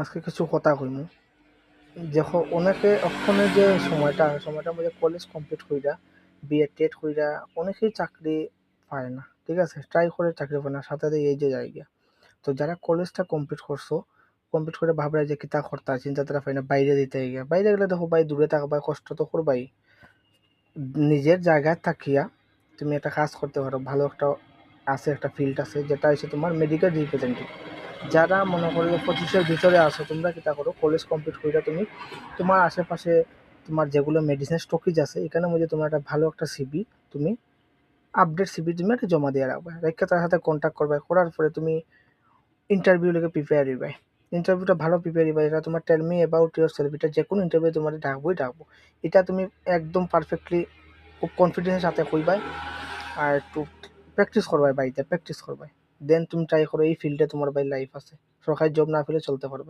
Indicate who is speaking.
Speaker 1: আজকে কিছু কথা কইমু দেখো অনেকে ওখানে যে সময়টার মধ্যে কলেজ কমপ্লিট কইরা বিএড টেট কইরা অনেকেই চাকরি পায় না, ঠিক আছে, ট্রাই করে চাকরি পায় না, সাথে সাথে এই যে জায়গা। তো যারা কলেজটা কমপ্লিট করছো, কমপ্লিট করে ভাবরা যে কিতা করতা চিন্তাধারা পাই না, বাইরে দিতে গিয়া বাইরে গেলে দেখো ভাই দূরে থাকবা, কষ্ট তো করবাই। নিজের জায়গায় থাকিয়া তুমি একটা কাজ করতে পারো, ভালো একটা আছে, একটা ফিল্ড আছে যেটা হচ্ছে তোমার মেডিকেল রিপ্রেজেন্টেটিভ। যারা মনে করো যে 25-এর ভিতরে আসো, তোমরা কিতা করো, কলেজ কমপ্লিট কইরা তুমি তোমার আশেপাশে তোমার যেগুলো মেডিসিন স্টকেজ আছে এখানের মধ্যে তোমার একটা ভালো একটা সিবি, তুমি আপডেট সিবি তুমি একটা জমা দিয়ে রাখবে, রেখে তার সাথে কন্ট্যাক্ট করবে, করার পরে তুমি ইন্টারভিউ লেগে প্রিপেয়ার হইবে। ইন্টারভিউটা ভালো প্রিপেয়ার হইবে, এটা তোমার tell me about yourself, এটা যে কোনো ইন্টারভিউ তোমার ডাকবো। এটা তুমি একদম পারফেক্টলি খুব কনফিডেন্সের সাথে কইবাই, আর একটু প্র্যাকটিস করবাই, বাড়িতে প্র্যাকটিস করবাই। দেন তুমি ট্রাই করো, এই ফিল্ডে তোমার ভাই লাইফ আছে, সরকারি জব না পেলে চলতে পারবে।